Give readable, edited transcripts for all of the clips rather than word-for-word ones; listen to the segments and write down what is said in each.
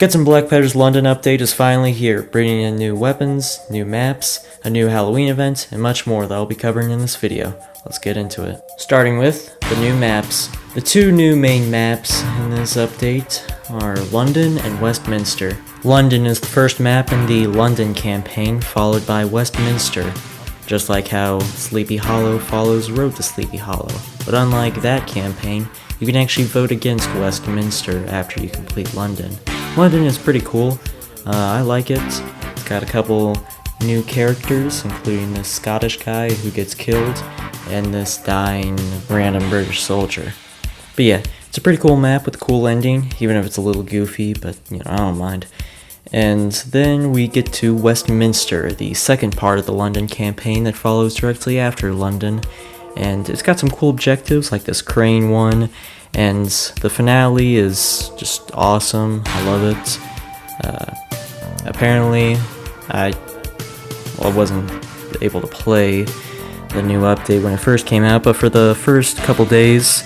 Guts and Blackpetter's London update is finally here, bringing in new weapons, new maps, a new Halloween event, and much more that I'll be covering in this video. Let's get into it. Starting with the new maps. The two new main maps in this update are London and Westminster. London is the first map in the London campaign, followed by Westminster, just like how Sleepy Hollow follows Road to Sleepy Hollow. But unlike that campaign, you can actually vote against Westminster after you complete London. London is pretty cool. I like it. It's got a couple new characters, including this Scottish guy who gets killed, and this dying random British soldier. But yeah, it's a pretty cool map with a cool ending, even if it's a little goofy, but I don't mind. And then we get to Westminster, the second part of the London campaign that follows directly after London. And it's got some cool objectives like this crane one, and the finale is just awesome. I love it. Apparently, I wasn't able to play the new update when it first came out, but for the first couple days,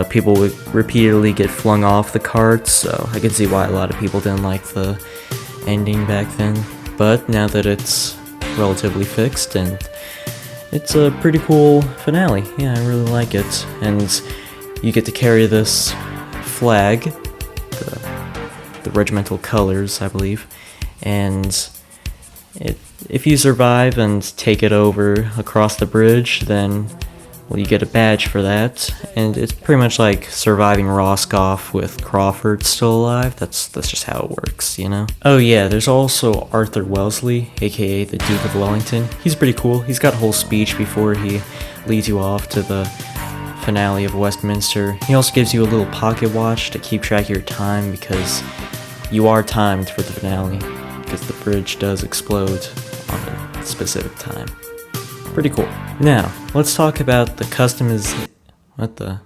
people would repeatedly get flung off the carts, so I could see why a lot of people didn't like the ending back then. But now that it's relatively fixed, and it's a pretty cool finale. Yeah, I really like it. And you get to carry this flag, the regimental colors, I believe, and if you survive and take it over across the bridge, then you get a badge for that, and it's pretty much like surviving Roscoff with Crawford still alive. That's just how it works, Oh yeah, there's also Arthur Wellesley, aka the Duke of Wellington. He's pretty cool. He's got a whole speech before he leads you off to the finale of Westminster. He also gives you a little pocket watch to keep track of your time, because you are timed for the finale, because the bridge does explode on a specific time. Pretty cool. Now, let's talk about the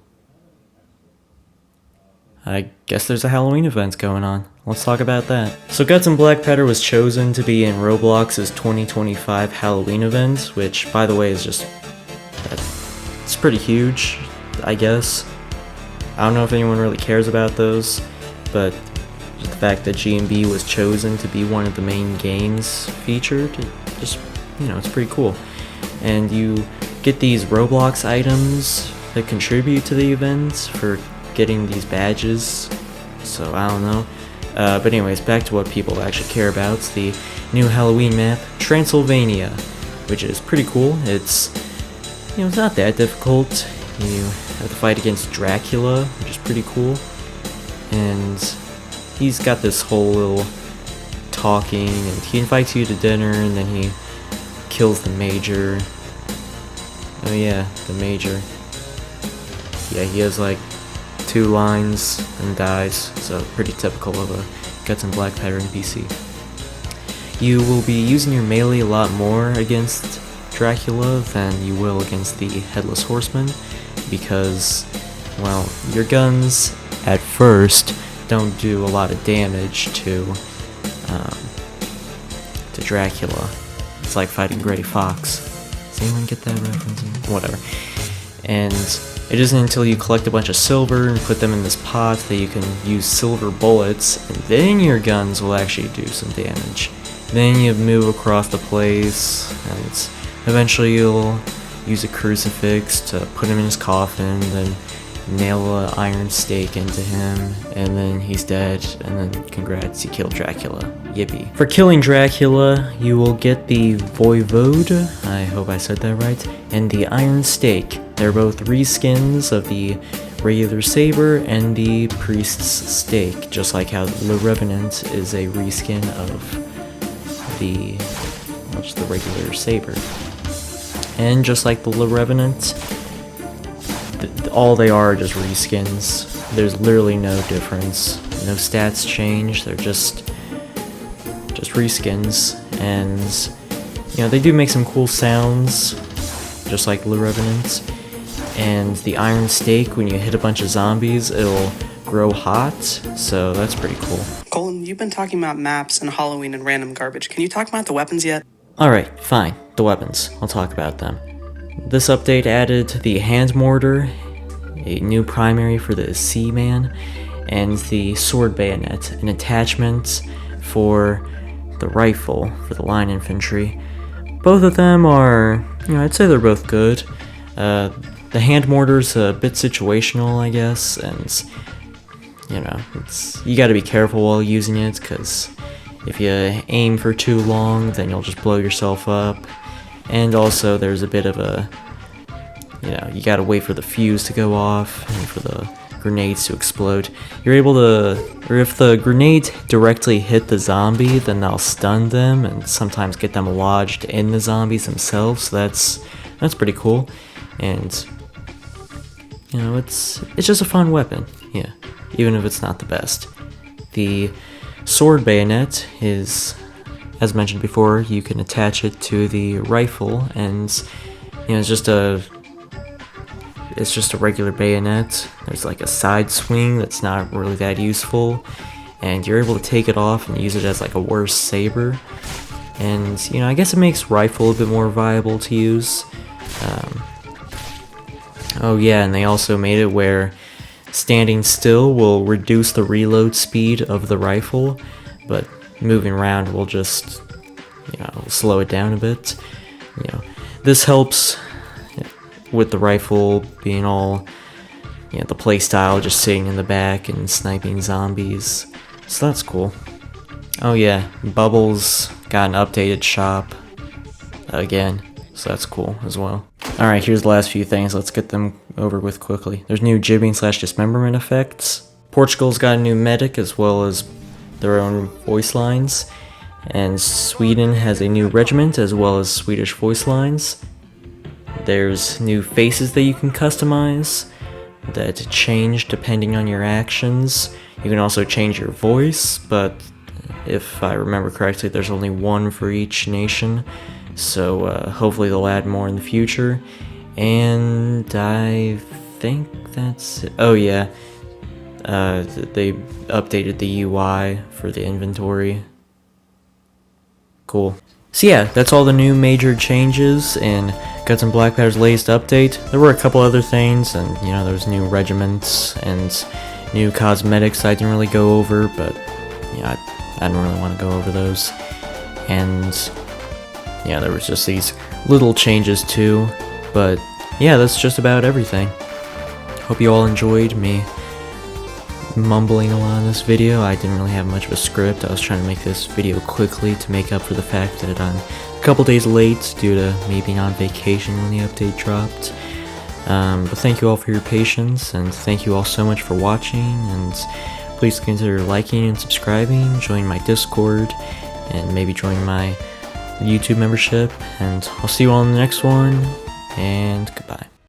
I guess there's a Halloween event going on. Let's talk about that. So Guts and Blackpetter was chosen to be in Roblox's 2025 Halloween event, which, by the way, is it's pretty huge, I guess. I don't know if anyone really cares about those, but just the fact that G&B was chosen to be one of the main games featured, it's pretty cool. And you get these Roblox items that contribute to the event for getting these badges, so I don't know. But anyways, back to what people actually care about. It's the new Halloween map, Transylvania, which is pretty cool. It's not that difficult. You have to fight against Dracula, which is pretty cool. And he's got this whole little talking, and he invites you to dinner, and then he kills the Major. Oh yeah, the Major. Yeah, he has like 2 lines and dies, so pretty typical of a Guts and Blackpetter NPC. You will be using your melee a lot more against Dracula than you will against the Headless Horseman, because, well, your guns at first don't do a lot of damage to Dracula. It's like fighting Grey Fox. Does anyone get that reference? Whatever. And it isn't until you collect a bunch of silver and put them in this pot that you can use silver bullets, and then your guns will actually do some damage. Then you move across the place, and eventually you'll use a crucifix to put him in his coffin, then nail an iron stake into him, and then he's dead, and then congrats, you killed Dracula. Yippee. For killing Dracula, you will get the Voivode, I hope I said that right, and the Iron Stake. They're both reskins of the regular saber and the Priest's Stake, just like how Le Revenant is a reskin of the regular saber. And just like the Le Revenant, all they are just reskins. There's literally no difference. No stats change. They're just reskins, and they do make some cool sounds, just like Le Revenant. And the Iron Stake, when you hit a bunch of zombies, it'll grow hot, so that's pretty cool. Colin, you've been talking about maps and Halloween and random garbage. Can you talk about the weapons yet? Alright, fine. The weapons. I'll talk about them. This update added the hand mortar, a new primary for the Seaman, and the sword bayonet, an attachment for the rifle for the line infantry. Both of them are, I'd say they're both good. The hand mortar's a bit situational, I guess, and you gotta be careful while using it, because if you aim for too long, then you'll just blow yourself up. And also there's a bit of a, you gotta wait for the fuse to go off and for the grenades to explode. You're able to, or if the grenades directly hit the zombie, then they'll stun them and sometimes get them lodged in the zombies themselves, so that's pretty cool. And it's just a fun weapon, yeah, even if it's not the best. The sword bayonet is, as mentioned before, you can attach it to the rifle, and it's just a regular bayonet. There's like a side swing that's not really that useful, and you're able to take it off and use it as like a worse saber. And I guess it makes rifle a bit more viable to use. Oh yeah, and they also made it where standing still will reduce the reload speed of the rifle, but moving around will just, slow it down a bit. This helps with the rifle being all, the playstyle, just sitting in the back and sniping zombies. So that's cool. Oh yeah, Bubbles got an updated shop again, so that's cool as well. Alright, here's the last few things, let's get them over with quickly. There's new jibbing/dismemberment effects. Portugal's got a new medic as well as their own voice lines. And Sweden has a new regiment as well as Swedish voice lines. There's new faces that you can customize that change depending on your actions. You can also change your voice, but if I remember correctly, there's only one for each nation. So hopefully they'll add more in the future. And I think that's it. Oh yeah, they updated the UI for the inventory. Cool. So yeah, that's all the new major changes in Guts and Black Powder's latest update. There were a couple other things, and there was new regiments and new cosmetics I didn't really go over, but I didn't really want to go over those. And there was just these little changes too, but yeah, that's just about everything. Hope you all enjoyed me mumbling a lot in this video. I didn't really have much of a script. I was trying to make this video quickly to make up for the fact that I'm a couple days late due to me being on vacation when the update dropped. But thank you all for your patience, and thank you all so much for watching, and please consider liking and subscribing, join my Discord, and maybe join my YouTube membership, and I'll see you all in the next one, and goodbye.